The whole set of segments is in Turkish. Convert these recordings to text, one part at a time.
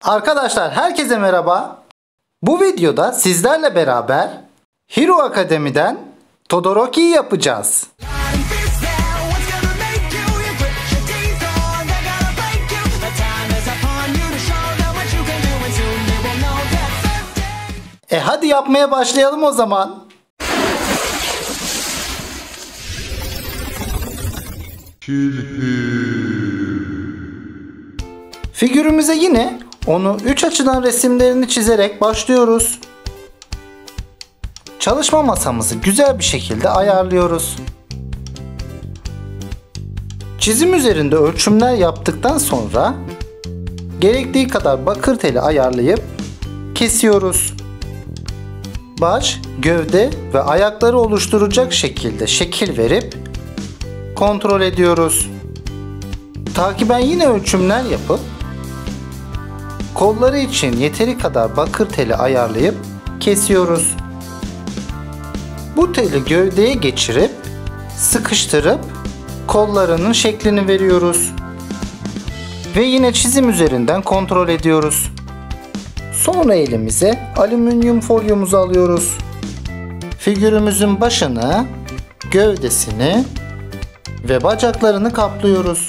Arkadaşlar herkese merhaba. Bu videoda sizlerle beraber Hero Academy'den Todoroki'yi yapacağız. Hadi yapmaya başlayalım o zaman. Figürümüze yine onu 3 açıdan resimlerini çizerek başlıyoruz. Çalışma masamızı güzel bir şekilde ayarlıyoruz. Çizim üzerinde ölçümler yaptıktan sonra gerektiği kadar bakır teli ayarlayıp kesiyoruz. Baş, gövde ve ayakları oluşturacak şekilde şekil verip kontrol ediyoruz. Takiben yine ölçümler yapıp kolları için yeteri kadar bakır teli ayarlayıp kesiyoruz. Bu teli gövdeye geçirip sıkıştırıp kollarının şeklini veriyoruz. Ve yine çizim üzerinden kontrol ediyoruz. Sonra elimize alüminyum folyomuzu alıyoruz. Figürümüzün başını, gövdesini ve bacaklarını kaplıyoruz.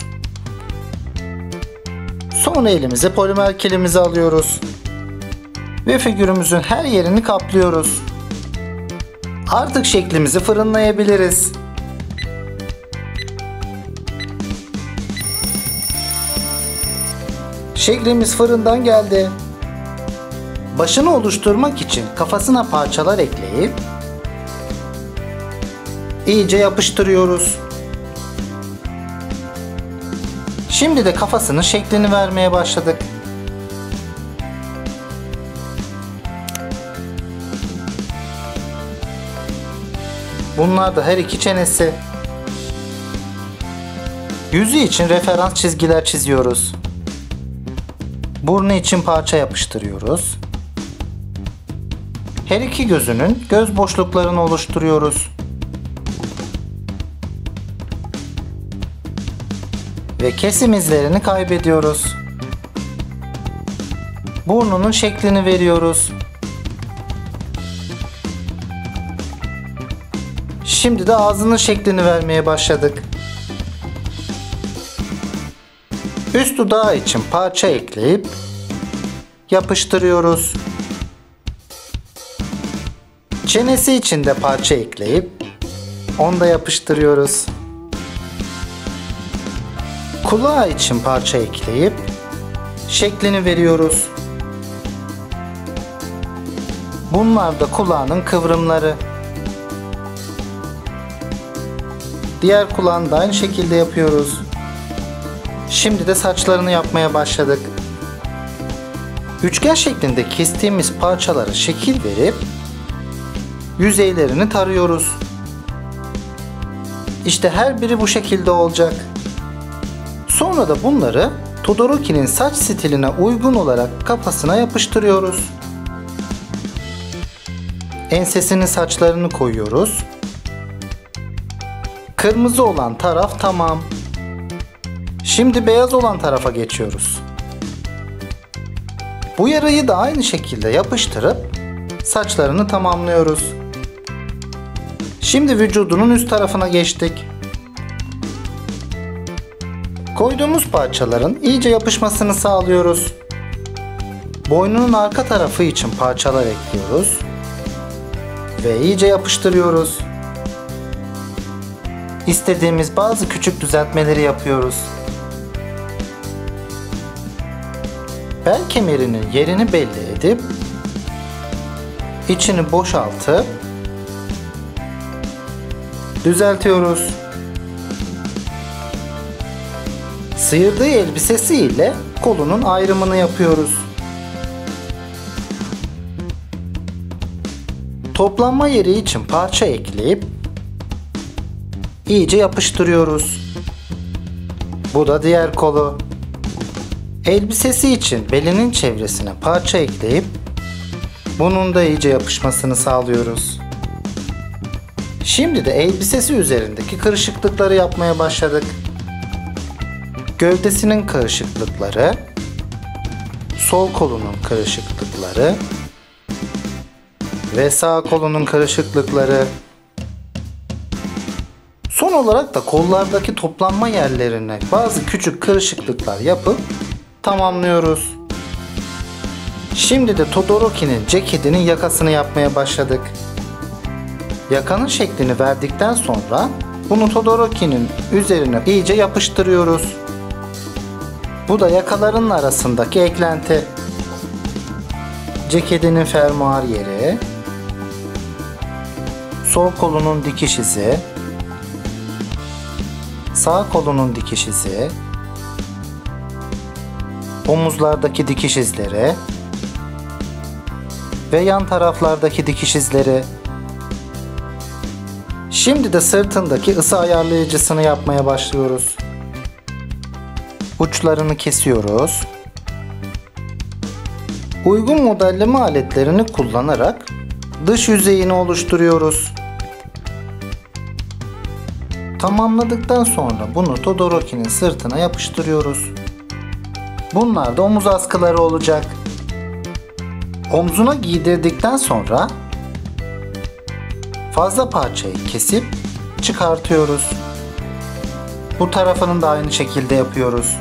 Sonra elimize polimer kilimizi alıyoruz. Ve figürümüzün her yerini kaplıyoruz. Artık şeklimizi fırınlayabiliriz. Şeklimiz fırından geldi. Başını oluşturmak için kafasına parçalar ekleyip iyice yapıştırıyoruz. Şimdi de kafasının şeklini vermeye başladık. Bunlar da her iki çenesi. Yüzü için referans çizgiler çiziyoruz. Burnu için parça yapıştırıyoruz. Her iki gözünün göz boşluklarını oluşturuyoruz. Ve kesim izlerini kaybediyoruz. Burnunun şeklini veriyoruz. Şimdi de ağzının şeklini vermeye başladık. Üst dudağı için parça ekleyip yapıştırıyoruz. Çenesi için de parça ekleyip onu da yapıştırıyoruz. Kulağı için parça ekleyip şeklini veriyoruz. Bunlar da kulağının kıvrımları. Diğer kulağını da aynı şekilde yapıyoruz. Şimdi de saçlarını yapmaya başladık. Üçgen şeklinde kestiğimiz parçalara şekil verip yüzeylerini tarıyoruz. İşte her biri bu şekilde olacak. Sonra da bunları Todoroki'nin saç stiline uygun olarak kafasına yapıştırıyoruz. Ensesinin saçlarını koyuyoruz. Kırmızı olan taraf tamam. Şimdi beyaz olan tarafa geçiyoruz. Bu yarayı da aynı şekilde yapıştırıp saçlarını tamamlıyoruz. Şimdi vücudunun üst tarafına geçtik. Koyduğumuz parçaların iyice yapışmasını sağlıyoruz. Boynunun arka tarafı için parçalar ekliyoruz. Ve iyice yapıştırıyoruz. İstediğimiz bazı küçük düzeltmeleri yapıyoruz. Bel kemerinin yerini belli edip içini boşaltıp düzeltiyoruz. Sıyırdığı elbisesi ile kolunun ayrımını yapıyoruz. Toplanma yeri için parça ekleyip iyice yapıştırıyoruz. Bu da diğer kolu. Elbisesi için belinin çevresine parça ekleyip bunun da iyice yapışmasını sağlıyoruz. Şimdi de elbisesi üzerindeki kırışıklıkları yapmaya başladık. Gövdesinin kırışıklıkları, sol kolunun kırışıklıkları ve sağ kolunun kırışıklıkları. Son olarak da kollardaki toplanma yerlerine bazı küçük kırışıklıklar yapıp tamamlıyoruz. Şimdi de Todoroki'nin ceketinin yakasını yapmaya başladık. Yakanın şeklini verdikten sonra bunu Todoroki'nin üzerine iyice yapıştırıyoruz. Bu da yakaların arasındaki eklenti. Ceketinin fermuar yeri, sol kolunun dikiş izi, sağ kolunun dikiş izi, omuzlardaki dikiş izleri ve yan taraflardaki dikiş izleri. Şimdi de sırtındaki ısı ayarlayıcısını yapmaya başlıyoruz. Uçlarını kesiyoruz. Uygun modelleme aletlerini kullanarak dış yüzeyini oluşturuyoruz. Tamamladıktan sonra bunu Todoroki'nin sırtına yapıştırıyoruz. Bunlar da omuz askıları olacak. Omzuna giydirdikten sonra fazla parçayı kesip çıkartıyoruz. Bu tarafının da aynı şekilde yapıyoruz.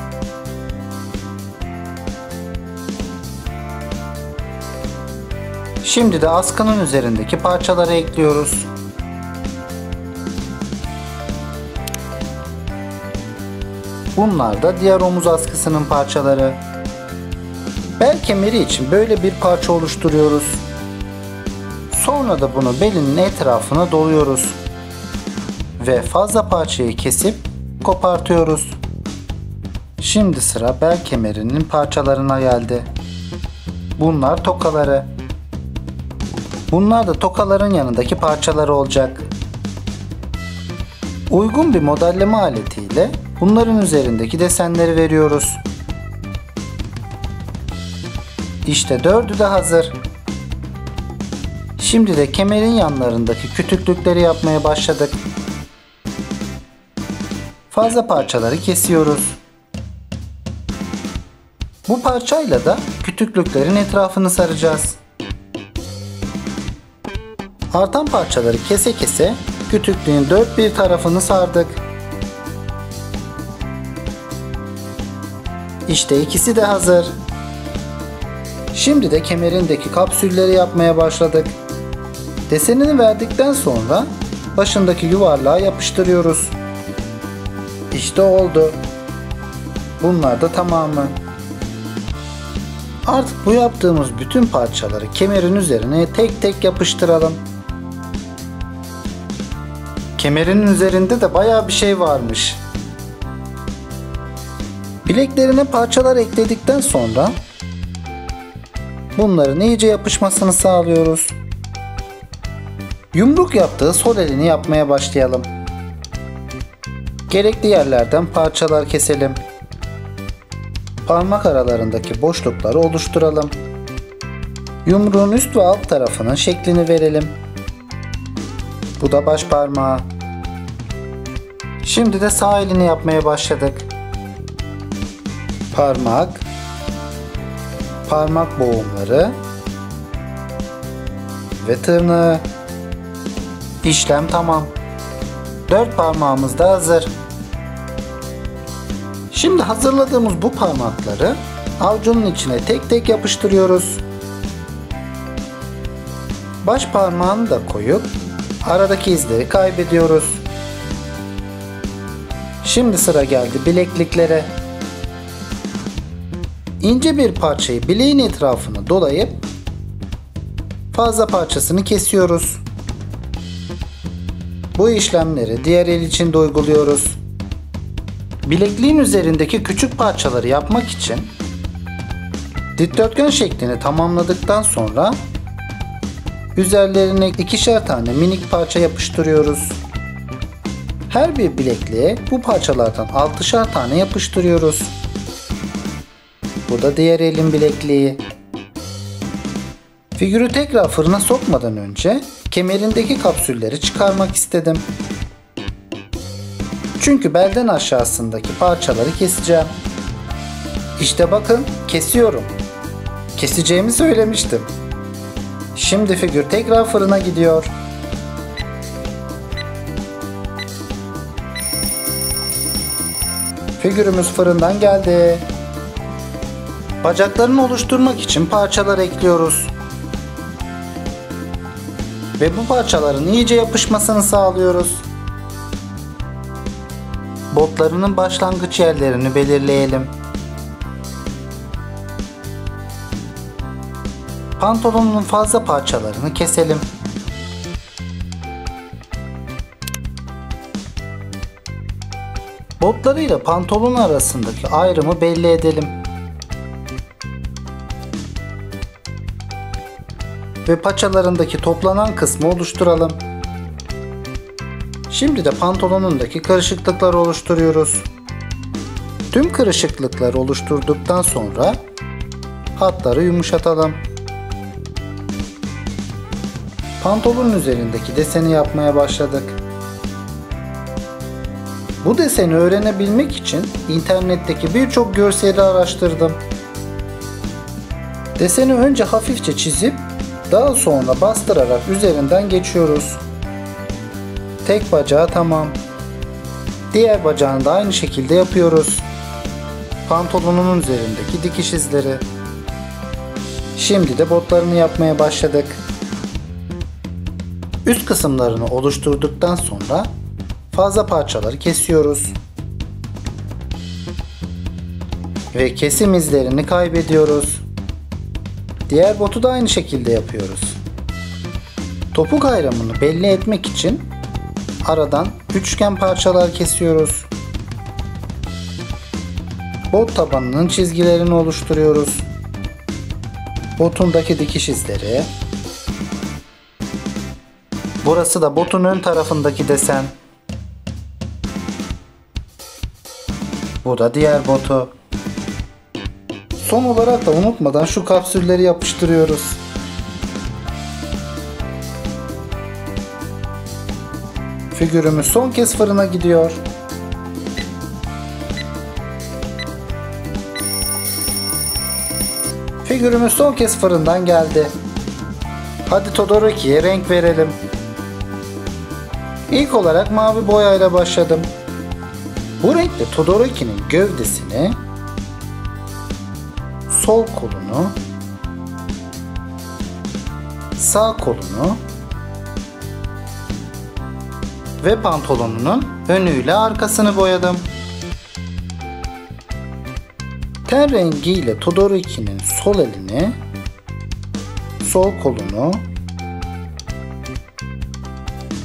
Şimdi de askının üzerindeki parçaları ekliyoruz. Bunlar da diğer omuz askısının parçaları. Bel kemeri için böyle bir parça oluşturuyoruz. Sonra da bunu belinin etrafına doluyoruz. Ve fazla parçayı kesip kopartıyoruz. Şimdi sıra bel kemerinin parçalarına geldi. Bunlar tokaları. Bunlar da tokaların yanındaki parçaları olacak. Uygun bir modelleme aletiyle bunların üzerindeki desenleri veriyoruz. İşte dördü de hazır. Şimdi de kemerin yanlarındaki kütüklükleri yapmaya başladık. Fazla parçaları kesiyoruz. Bu parçayla da kütüklüklerin etrafını saracağız. Artan parçaları kese kese kütüklüğün dört bir tarafını sardık. İşte ikisi de hazır. Şimdi de kemerindeki kapsülleri yapmaya başladık. Desenini verdikten sonra başındaki yuvarlığa yapıştırıyoruz. İşte oldu. Bunlar da tamamı. Artık bu yaptığımız bütün parçaları kemerin üzerine tek tek yapıştıralım. Kemerin üzerinde de bayağı bir şey varmış. Bileklerine parçalar ekledikten sonra bunların iyice yapışmasını sağlıyoruz. Yumruk yaptığı sol elini yapmaya başlayalım. Gerekli yerlerden parçalar keselim. Parmak aralarındaki boşlukları oluşturalım. Yumruğun üst ve alt tarafının şeklini verelim. Bu da baş parmağı. Şimdi de sağ elini yapmaya başladık. Parmak, parmak boğumları ve tırnağı. İşlem tamam. 4 parmağımız da hazır. Şimdi hazırladığımız bu parmakları avucunun içine tek tek yapıştırıyoruz. Baş parmağını da koyup aradaki izleri kaybediyoruz. Şimdi sıra geldi bilekliklere. İnce bir parçayı bileğin etrafına dolayıp fazla parçasını kesiyoruz. Bu işlemleri diğer el için de uyguluyoruz. Bilekliğin üzerindeki küçük parçaları yapmak için dikdörtgen şeklini tamamladıktan sonra üzerlerine ikişer tane minik parça yapıştırıyoruz. Her bir bilekliğe bu parçalardan 6'şar tane yapıştırıyoruz. Bu da diğer elin bilekliği. Figürü tekrar fırına sokmadan önce kemerindeki kapsülleri çıkarmak istedim. Çünkü belden aşağısındaki parçaları keseceğim. İşte bakın, kesiyorum. Keseceğimi söylemiştim. Şimdi figür tekrar fırına gidiyor. Figürümüz fırından geldi. Bacaklarını oluşturmak için parçalar ekliyoruz. Ve bu parçaların iyice yapışmasını sağlıyoruz. Botlarının başlangıç yerlerini belirleyelim. Pantolonun fazla parçalarını keselim. Botlarıyla pantolon arasındaki ayrımı belli edelim. Ve paçalarındaki toplanan kısmı oluşturalım. Şimdi de pantolonundaki kırışıklıkları oluşturuyoruz. Tüm kırışıklıkları oluşturduktan sonra hatları yumuşatalım. Pantolonun üzerindeki deseni yapmaya başladık. Bu deseni öğrenebilmek için internetteki birçok görseli araştırdım. Deseni önce hafifçe çizip daha sonra bastırarak üzerinden geçiyoruz. Tek bacağı tamam. Diğer bacağını da aynı şekilde yapıyoruz. Pantolonun üzerindeki dikiş izleri. Şimdi de botlarını yapmaya başladık. Üst kısımlarını oluşturduktan sonra fazla parçaları kesiyoruz. Ve kesim izlerini kaybediyoruz. Diğer botu da aynı şekilde yapıyoruz. Topuk ayrımını belli etmek için aradan üçgen parçalar kesiyoruz. Bot tabanının çizgilerini oluşturuyoruz. Botundaki dikiş izleri. Burası da botun ön tarafındaki desen. Bu da diğer botu. Son olarak da unutmadan şu kapsülleri yapıştırıyoruz. Figürümüz son kez fırına gidiyor. Figürümüz son kez fırından geldi. Hadi Todoroki'ye renk verelim. İlk olarak mavi boyayla başladım. Bu renkle Todoroki'nin gövdesini, sol kolunu, sağ kolunu ve pantolonunun önüyle arkasını boyadım. Ten rengiyle Todoroki'nin sol elini, sol kolunu,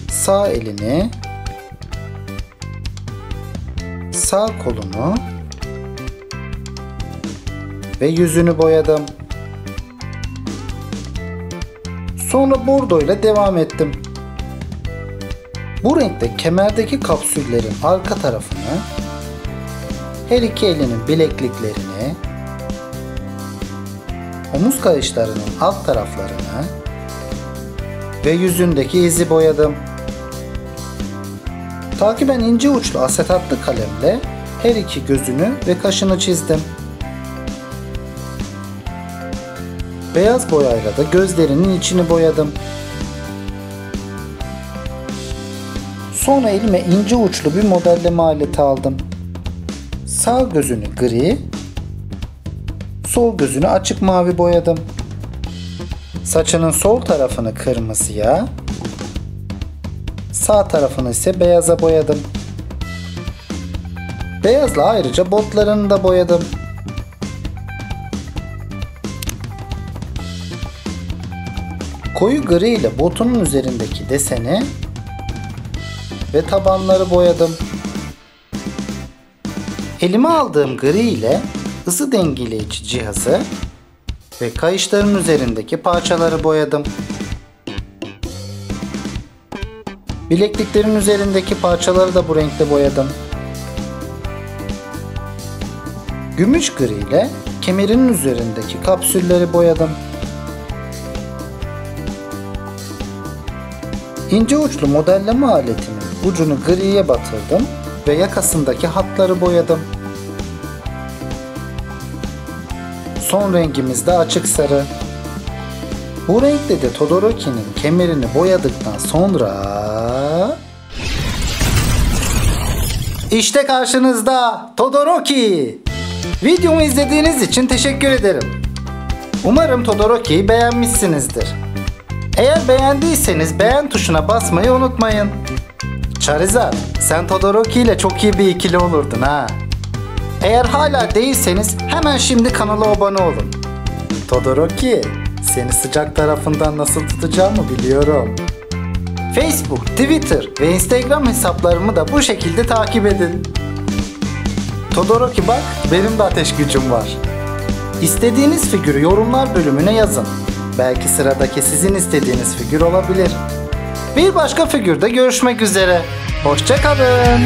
sağ elini, sağ kolunu ve yüzünü boyadım. Sonra bordo ile devam ettim. Bu renkte kemerdeki kapsüllerin arka tarafını, her iki elinin bilekliklerini, omuz kayışlarının alt taraflarını ve yüzündeki izi boyadım. Takiben ince uçlu asetatlı kalemle her iki gözünü ve kaşını çizdim. Beyaz boyayla da gözlerinin içini boyadım. Sonra elime ince uçlu bir modelleme aleti aldım. Sağ gözünü gri, sol gözünü açık mavi boyadım. Saçının sol tarafını kırmızıya, sağ tarafını ise beyaza boyadım. Beyazla ayrıca botlarını da boyadım. Koyu gri ile botunun üzerindeki deseni ve tabanları boyadım. Elime aldığım gri ile ısı dengeleyici cihazı ve kayışların üzerindeki parçaları boyadım. Bilekliklerin üzerindeki parçaları da bu renkte boyadım. Gümüş gri ile kemerinin üzerindeki kapsülleri boyadım. İnce uçlu modelleme aletinin ucunu griye batırdım ve yakasındaki hatları boyadım. son rengimiz de açık sarı. Bu renkle de Todoroki'nin kemerini boyadıktan sonra İşte karşınızda Todoroki. Videomu izlediğiniz için teşekkür ederim. Umarım Todoroki'yi beğenmişsinizdir. Eğer beğendiyseniz beğen tuşuna basmayı unutmayın. Charizard, sen Todoroki ile çok iyi bir ikili olurdun ha. Eğer hala değilseniz hemen şimdi kanala abone olun. Todoroki, seni sıcak tarafından nasıl tutacağımı biliyorum. Facebook, Twitter ve Instagram hesaplarımı da bu şekilde takip edin. Todoroki bak, benim de ateş gücüm var. İstediğiniz figürü yorumlar bölümüne yazın. Belki sıradaki sizin istediğiniz figür olabilir. Bir başka figürde görüşmek üzere. Hoşça kalın.